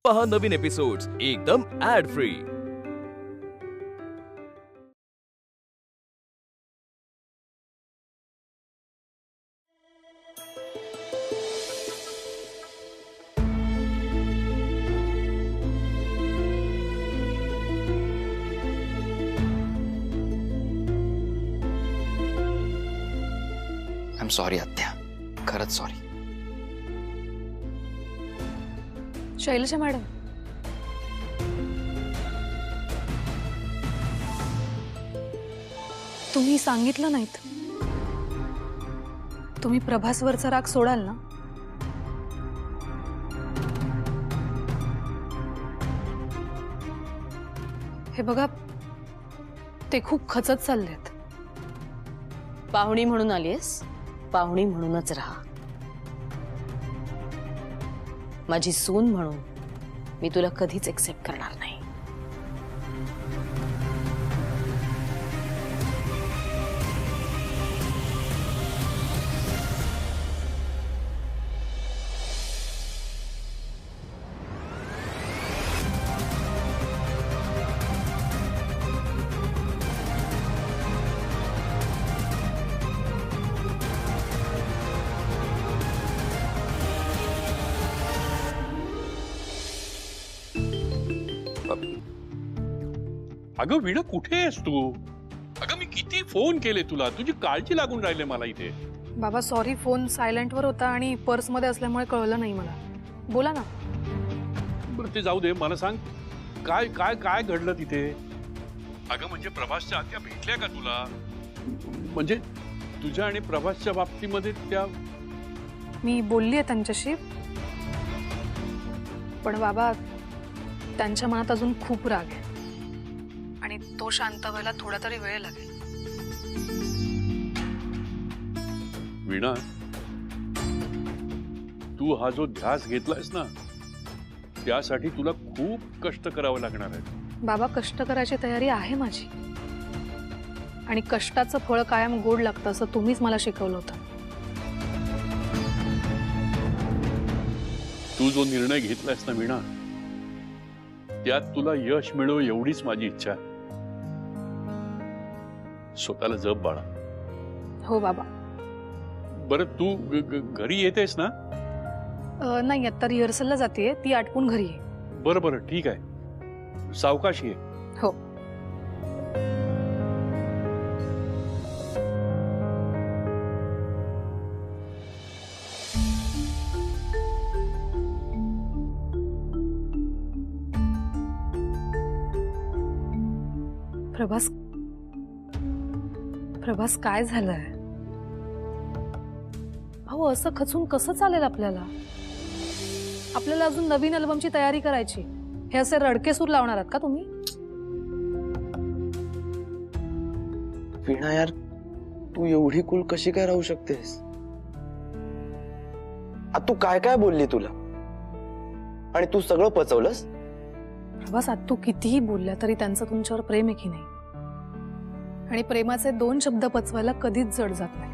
पहा नवीन एपिसोड्स एकदम ad free. I am sorry आत्या, खरंच सॉरी। शैलजा मॅडम, तुम्ही सांगितलं नाहीत, तुम्ही प्रभासवरचा राग सोडाल ना? हे बघा, ते खूप खचत चाललेत। पाहुणी म्हणून आलीस, पाहुणी म्हणूनच राहा। माझी सून म्हणून मी तुला कधीच एक्सेप्ट करणार नाही। अगं वीणा, कुठे आहेस तू? अगं मी किती फोन केले तुला, तुझी काळजी लागून राहिले मला इथे। बाबा सॉरी, फोन सायलेंटवर होता आणि पर्स मध्ये असल्यामुळे कळलं नाही मला। बोला ना। बरं ते जाऊ दे, मला सांग काय काय काय घडलं तिथे? अगं म्हणजे प्रभासच्या आत्या भेटल्या का तुला? म्हणजे तुझ्या आणि प्रभासच्या बाबतीमध्ये त्या? मी बोलली आहे त्यांच्याशी, पण बाबा त्यांच्या मनात अजून खूप राग आहे आणि तो शांत व्हायला थोडा तरी वेळ लागेल। वीणा, तू हा जो ध्यास घेतलायस ना, त्यासाठी तुला खूप कष्ट करावं लागणार आहे। बाबा कष्ट करायची तयारी आहे माझी, आणि कष्टाचं फळ कायम गोड लागतं असं तुम्हीच मला शिकवलं होतं। तू जो निर्णय घेतलायस ना वीणा, त्यात तुला यश मिळो एवढीच माझी इच्छा आहे। स्वतःला जप बाळा। हो बाबा। बरं तू घरी येतेस ना? नाही, आता रिहर्सलला जाते, ती आटपून घरी आहे। बरं बरं ठीक आहे, सावकाशी आहे। हो। प्रभास, प्रभास काय झालंय? अहो असं खचून कसं चालेल आपल्याला? आपल्याला अजून नवीन अल्बमची तयारी करायची, हे असे रडके सूर लावणार आहात का तुम्ही? वीणा यार, तू एवढी कूल कशी काय राहू शकतेस? तू काय काय बोलली तुला, आणि तू सगळं पचवलंस? प्रभास, आता तू कितीही बोलल्या तरी त्यांचं तुमच्यावर प्रेम आहे की नाही, आणि प्रेमाचे 2 शब्द पचवायला कधीच जड जात नाही।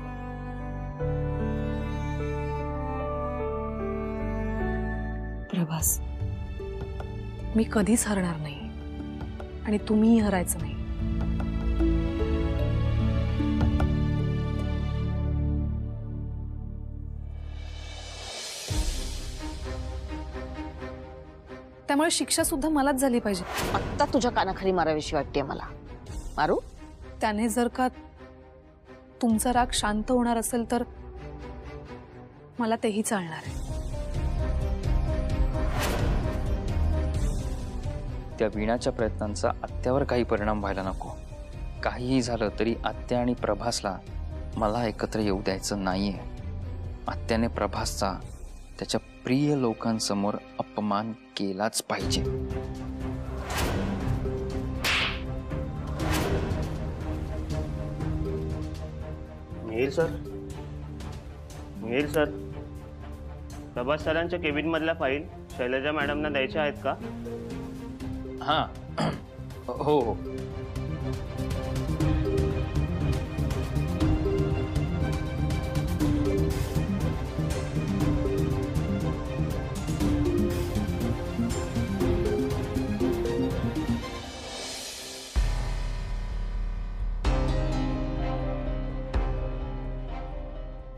प्रभास, मी कधीच हरणार नाही, आणि तुम्हीही हरायचं नाही। त्यामुळे शिक्षा सुद्धा मलाच झाली पाहिजे। आत्ता तुझ्या कानाखाली मारावीशी वाटते मला। मारू? त्याने जर का तुमचा राग शांत होणार असेल तर मला तेही चालणार आहे। त्या वीणाच्या प्रयत्नांचा आत्यावर काही परिणाम व्हायला नको। काहीही झालं तरी आत्या आणि प्रभासला मला एकत्र येऊ द्यायचं नाहीये। आत्याने प्रभासचा त्याच्या प्रिय लोकांसमोर अपमान केलाच पाहिजे। मिहिर सर, प्रभास सरांच्या केबिन मधल्या फाईल शैलजा मॅडमना द्यायच्या आहेत का? हां, हो हो।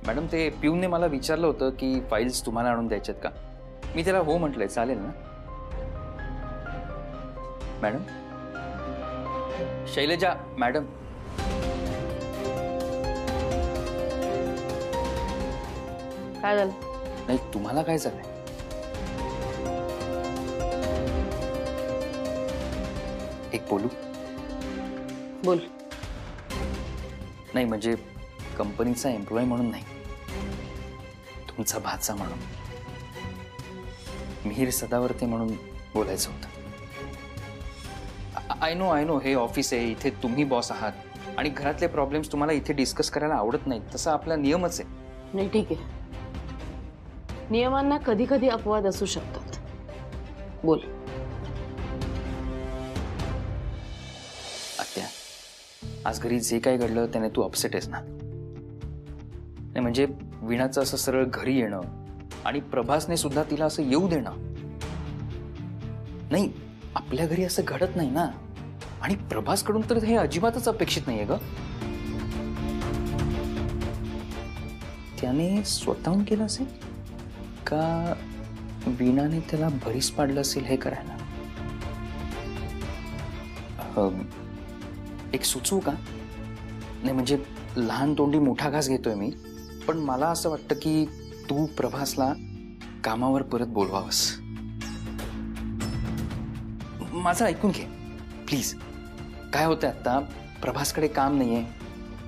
मॅडम ते पिऊनने मला विचारलं होतं की फाईल्स तुम्हाला आणून द्यायच्यात का. मी त्याला हो म्हटलंय. चालेल ना मॅडम? शैलजा मॅडम, काय झालं? नाही तुम्हाला काय झालंय? एक बोलू? बोल. नाही म्हणजे कंपनीचा एम्प्लॉय म्हणून नाही, तुमचा भाचा म्हणून, मिहीर सदावर्ते म्हणून बोलायचं होतं. आय नो हे ऑफिस आहे, इथे तुम्ही बॉस आहात आणि घरातले प्रॉब्लेम्स तुम्हाला इथे डिस्कस करायला आवडत नाहीत, तसा आपला नियमच आहे. नाही ठीक आहे, नियमांना कधी कधी अपवाद असू शकतात. बोल. आत्या, आज घरी जे काय घडलं त्याने तू अपसेट आहेस ना? नाही म्हणजे वीणाचं असं सरळ घरी येणं आणि प्रभासने सुद्धा तिला असं येऊ देणं, नाही आपल्या घरी असं घडत नाही ना. आणि प्रभासकडून तर हे अजिबातच अपेक्षित नाहीये ग. त्याने स्वतःहून केलं असेल का वीणाने त्याला भरीस पाडलं असेल हे करायला? एक सुचवू का? नाही म्हणजे लहान तोंडी मोठा घास घेतोय मी, पण मला असं वाटतं की तू प्रभासला कामावर परत बोलवावंस. माझं ऐकून घे प्लीज. काय होतंय आता, प्रभासकडे काम नाहीये,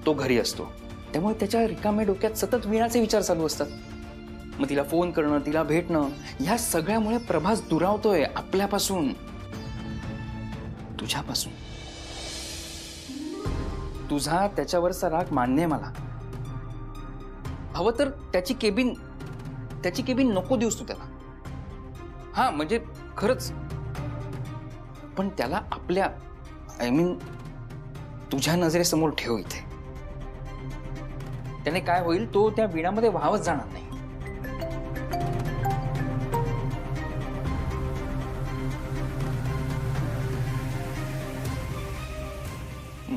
तो घरी असतो, त्यामुळे त्याच्या रिकाम्या डोक्यात सतत वीणाचे विचार चालू असतात. मग तिला फोन करणं, तिला भेटणं, ह्या सगळ्यामुळे प्रभास दुरावतोय आपल्यापासून, तुझ्यापासून. तुझा त्याच्यावरचा राग मान्य आहे मला. हवं तर त्याची केबिन नको देऊस तू त्याला. हा म्हणजे खरंच, पण त्याला आपल्या तुझ्या नजरेसमोर ठेव इथे. त्याने काय होईल, तो त्या वीणामध्ये वाहवत जाणार नाही.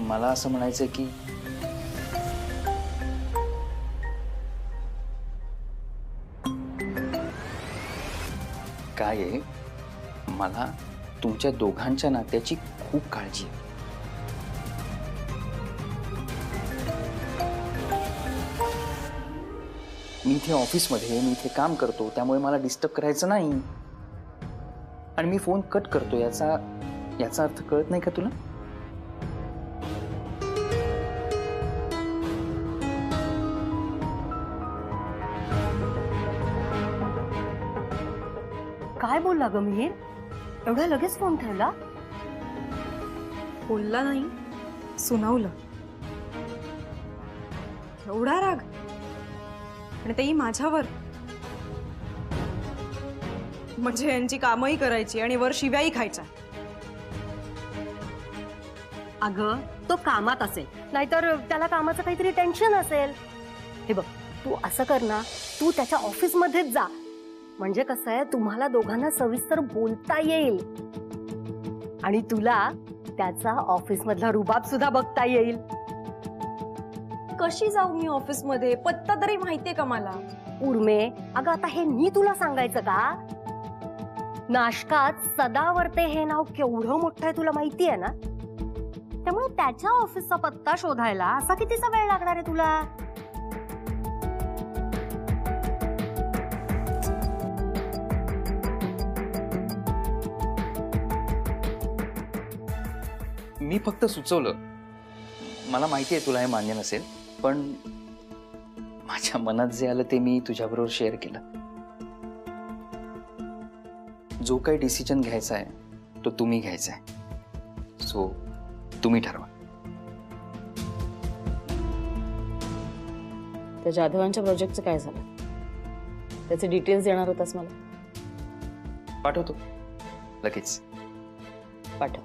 मला असं म्हणायचंय की काय आहे, मला तुमच्या दोघांच्या नात्याची खूप काळजी आहे. मी इथे ऑफिसमध्ये, मी इथे काम करतो, त्यामुळे मला डिस्टर्ब करायचं नाही. आणि मी फोन कट करतो याचा अर्थ कळत नाही का तुला? काय बोलला ग मिहीर? एवढा लगेच फोन ठेवला? बोलला नाही, सुनावलं. एवढा राग, आणि तेही माझ्यावर. म्हणजे यांची कामही करायची आणि वर शिव्याही खायच्या. अगं तो कामात असेल, नाहीतर त्याला कामाचं काहीतरी टेन्शन असेल. हे बघ, तू असं कर ना, तू त्याच्या ऑफिस मध्येच जा. म्हणजे कसं आहे, तुम्हाला दोघांना सविस्तर बोलता येईल आणि तुला त्याचा ऑफिस मधला रुबाब सुद्धा बघता येईल. कशी जाऊ मी ऑफिस मध्ये? पत्ता तरी माहितीये का मला? उर्मे, अगं आता हे मी तुला सांगायचं का? नाशकात सदावर्ते हे नाव केवढं मोठं आहे तुला माहिती आहे ना? त्यामुळे त्याच्या ऑफिसचा पत्ता शोधायला असा कितीचा वेळ लागणार आहे तुला? मी फक्त सुचवलं. मला माहिती आहे तुला हे मान्य नसेल, पण माझ्या मनात जे आलं ते मी तुझ्याबरोबर शेअर केलं. जो काही डिसिजन घ्यायचा आहे तो तुम्ही घ्यायचा आहे, सो तुम्ही ठरवा. त्या जाधवांच्या प्रोजेक्टचं काय झालं? त्याचे डिटेल्स देणार होतास मला? पाठवतो लगेच. पाठव.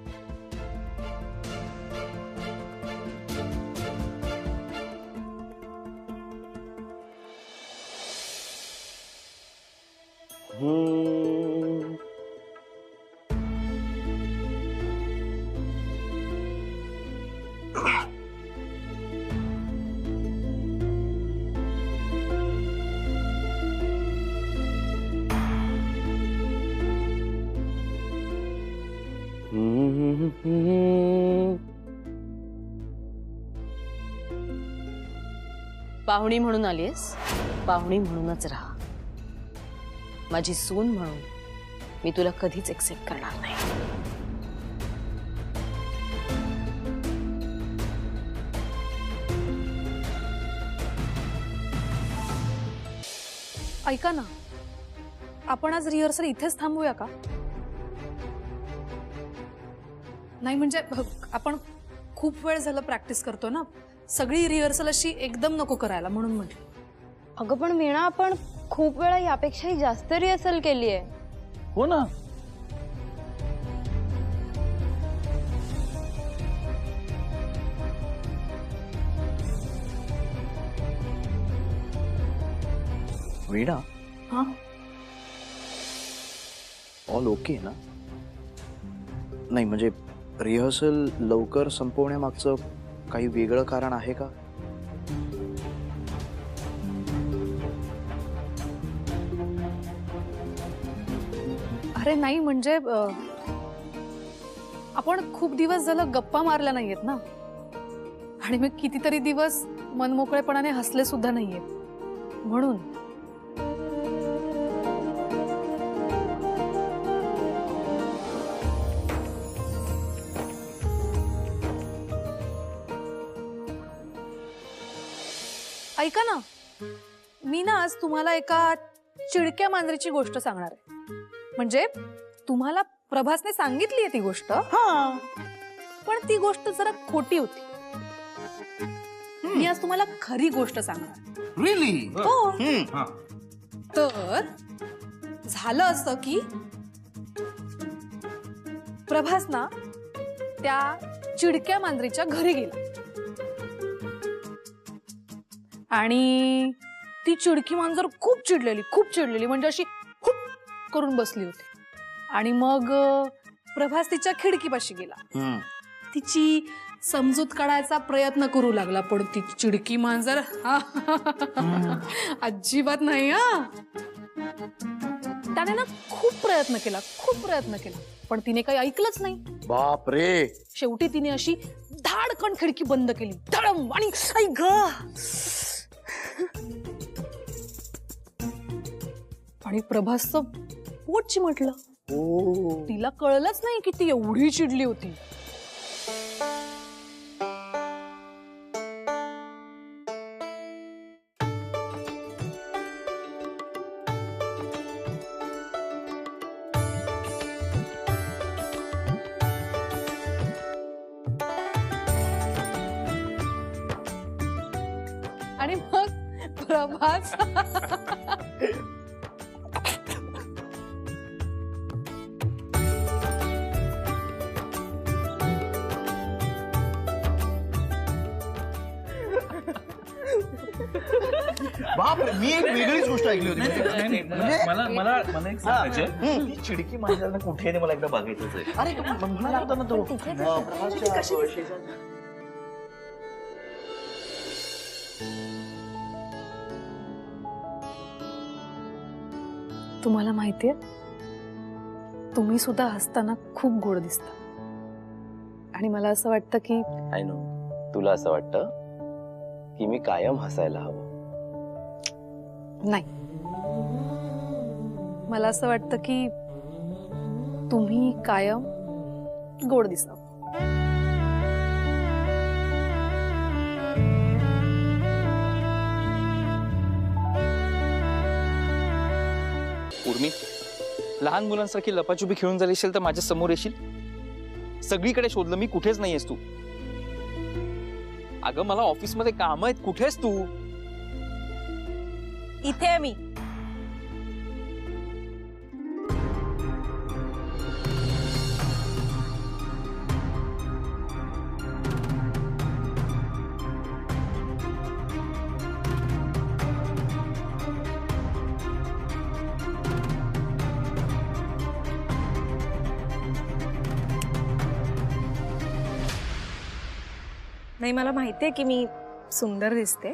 पाहुणी म्हणून आलीस, पाहुणी म्हणूनच राहा. माझी सून म्हणून मी तुला कधीच एक्सेप्ट करणार नाही. ऐका ना, आपण आज रिहर्सल इथेच थांबूया का? नाही म्हणजे आपण खूप वेळ झालं प्रॅक्टिस करतो ना, सगळी रिहर्सल अशी एकदम नको करायला, म्हणून म्हटलं. अगं पण वीणा, आपण खूप वेळा यापेक्षाही जास्त रिहर्सल केली आहे. हो ना. वीणा, हा, ऑल ओके ना? नाही म्हणजे रिहर्सल लवकर संपवण्यामागचं काही वेगळं कारण आहे का? अरे नाही म्हणजे आपण खूप दिवस झालं गप्पा मारल्या नाहीयेत ना, आणि मी कितीतरी दिवस मनमोकळेपणाने हसले सुद्धा नाहीयेत, म्हणून. ऐका ना, मी ना आज तुम्हाला एका चिडक्या मांजरीची गोष्ट सांगणार आहे. म्हणजे तुम्हाला प्रभासने सांगितली आहे ती गोष्ट, पण ती गोष्ट जरा खोटी होती. मी आज तुम्हाला खरी गोष्ट सांगणार. रिअली? हो. तर झालं असं की प्रभास ना त्या चिडक्या मांजरीच्या घरी गेला आणि ती चिडकी मांजर खूप चिडलेली म्हणजे अशी हुप करून बसली होती. आणि मग प्रभास तिच्या खिडकीपाशी गेला, तिची समजूत काढायचा प्रयत्न करू लागला, पण ती चिडकी मांजर अजिबात नाही. त्याने ना खूप प्रयत्न केला, पण तिने काही ऐकलंच नाही. बाप रे. शेवटी तिने अशी धाडकन खिडकी बंद केली, धडम, आणि आणि प्रभासचं पोट चिमटलं. तिला कळलंच नाही की ती एवढी चिडली होती. आणि मग प्रभास बाप, मी एक वेगळीच गोष्ट ऐकली होती. मला मला मला एक सांगायचं, ती चिडकी मांजर कुठे आहे ते मला एकदा बघायचंच आहे. अरे म्हणाला होता ना तो तुम्हाला माहितीये, तुम्ही सुद्धा हसताना खूप गोड दिसता. आणि मला असं वाटतं की आय नो, तुला असं वाटतं की मी कायम हसायला हवं. नाही, मला असं वाटतं की तुम्ही कायम गोड दिसावं. उर्मी, लहान मुलांसारखी लपाछुपी खेळून जर येशील तर माझ्या समोर येशील. सगळीकडे शोधलं मी, कुठेच नाहीयेस तू. अगं मला ऑफिसमध्ये काम आहेत, कुठेस तू? इथे आहे मी. नाही, मला माहितीये की मी सुंदर दिसते,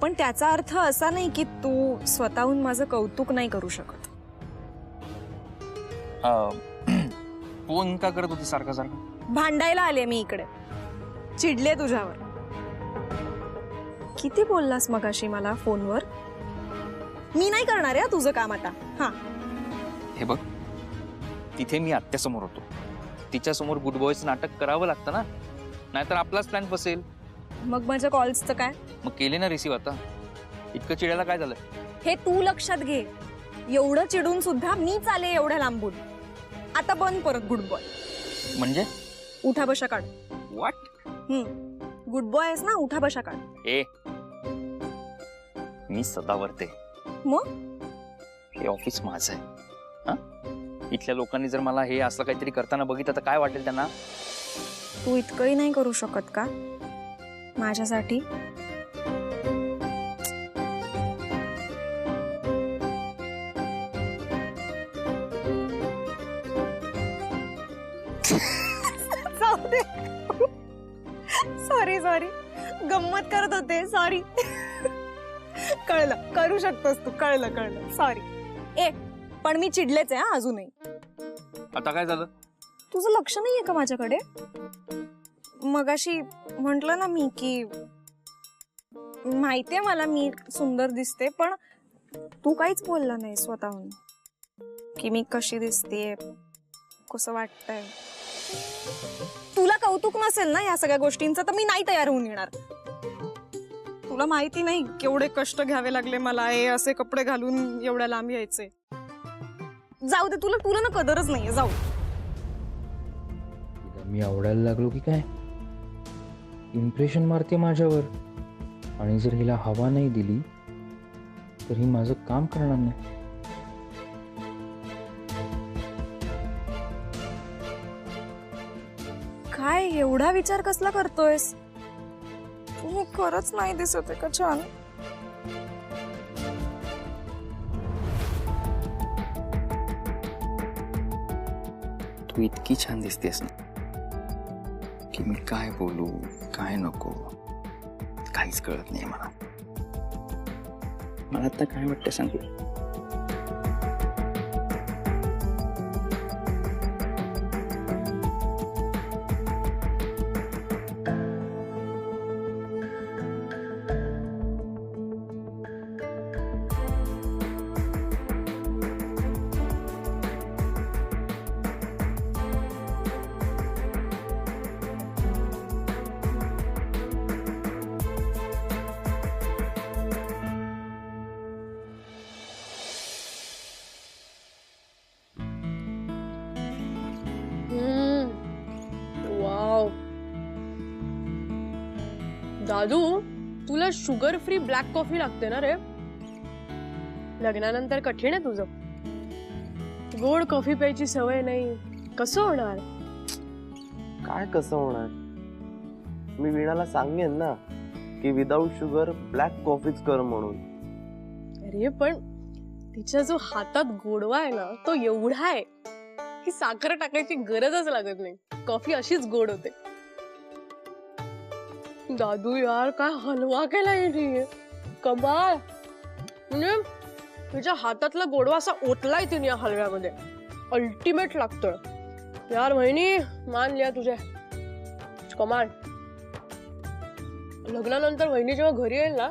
पण त्याचा अर्थ असा नाही की तू स्वतःहून माझं कौतुक नाही करू शकत. फोन का करत होती सारखा सारखा? भांडायला आले मी इकडे, चिडले तुझ्यावर. किती बोललास मगाशी मला फोनवर? मी नाही करणार आहे तुझं काम आता. हा हे बघ, तिथे मी आत्यासमोर होतो, तिच्यासमोर गुड बॉयचं नाटक करावं लागतं ना, नाहीतर आपलाच प्लॅन फसेल. मग माझ्या कॉल्सचं काय? मग केले ना रिसीव. आता इतकं चिडायला काय झालं? हे तू लक्षात घे. एवढं चिडून सुद्धा मी चाले एवढ्या लांबून. आता बंद परत गुड बॉय. म्हणजे उठा बशा काढ. व्हॉट? गुड बॉय आहेस ना, उठा बशा काढ. ए, मी सदावर्ते. मग हे ऑफिस माझं आहे. हा, इथल्या लोकांनी जर मला हे असं काहीतरी करताना बघितलं तर काय वाटेल त्यांना? तू इतकंही नाही करू शकत का माझ्यासाठी? सॉरी सॉरी, गंमत करत होते. सॉरी. कळलं, करू शकतोस तू. कळलं कळलं. सॉरी. ए, पण मी चिडलेच आहे हा अजूनही. आता काय झालं? तुझं लक्ष नाहीये का माझ्याकडे? मगाशी म्हंटल ना मी की माहितीये मला मी सुंदर दिसते, पण तू काहीच बोलला नाही स्वतःहून की मी कशी दिसतेय, कसं वाटतंय. तुला कौतुक नसेल ना या सगळ्या गोष्टींचं तर मी नाही तयार होऊन येणार. तुला माहिती नाही केवढे कष्ट घ्यावे लागले मला हे असे कपडे घालून एवढ्या लांब यायचे. जाऊ दे, तुला तुला ना कदरच नाहीये. जाऊ. मी आवडायला लागलो की काय? इम्प्रेशन मारते माझ्यावर, आणि जर हिला हवा नाही दिली तर ही माझं काम करणार नाही. काय एवढा विचार कसला करतोयस? तू खरंच नाही दिसत आहे का छान? तू इतकी छान दिसतेस ना की मी काय बोलू काय नको काहीच कळत नाही मला. मला आता काय वाटतं सांगू? वाव दादू, तुला शुगर फ्री ब्लॅक कॉफी लागते ना रे? लग्नानंतर कठीण आहे तुझं. गोड कॉफी प्यायची सवय नाही, कसं होणार? काय कसं होणार? मी वीणाला सांगेन ना की विदाऊट शुगर ब्लॅक कॉफीच कर म्हणून. अरे पण तिच्या जो हातात गोडवा आहे ना तो एवढा आहे की साखर टाकायची गरजच लागत नाही. कॉफी अशीच गोड होते. दादू यार, काय हलवा केलाय तिने, कमाल. म्हणजे तुझ्या हातातला गोडवा असा ओतलाय तिने या हलव्यामध्ये. अल्टिमेट लागतोय यार. वहिनी मान लिया तुझे, कमाल. लग्नानंतर वहिनी जेव्हा घरी येईल ना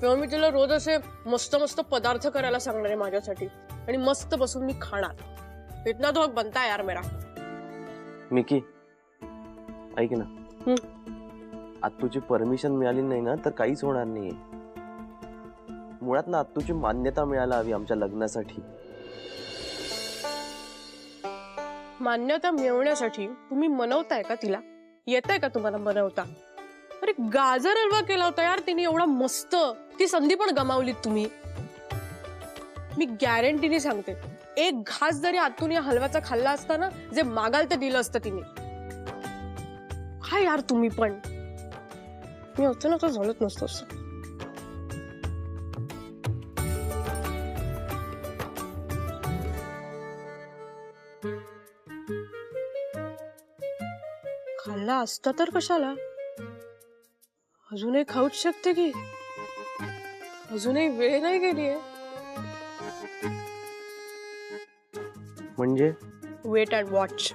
तेव्हा मी तिला रोज असे मस्त मस्त पदार्थ करायला सांगणार आहे माझ्यासाठी, आणि मस्त बसून मी खाणार. इतना तो बनता यार मेरा. मिकी ऐक ना, आत्तूची परमिशन मिळाली नाही ना तर काहीच होणार नाहीये. मुळात ना आत्तूची मान्यता मिळायला हवी आमच्या लग्नासाठी. मान्यता मिळवण्यासाठी तुम्ही मनवताय का तिला? येतंय का तुम्हाला मनवता? अरे गाजर हलवा केला होता यार तिने एवढा मस्त, ती संधी पण गमावलीत तुम्ही. मी गॅरंटीने सांगते, एक घास जरी आतून या हलव्याचा खाल्ला असता ना, जे मागाल ते दिलं असतं तिने. काय यार तुम्ही पण, मी होतं ना तर झालंच नसतं असं. खाल्ला असता तर कशाला? अजूनही खाऊच शकते की, अजूनही वेळ नाही गेलीये. म्हणजे वेट अँड वॉच.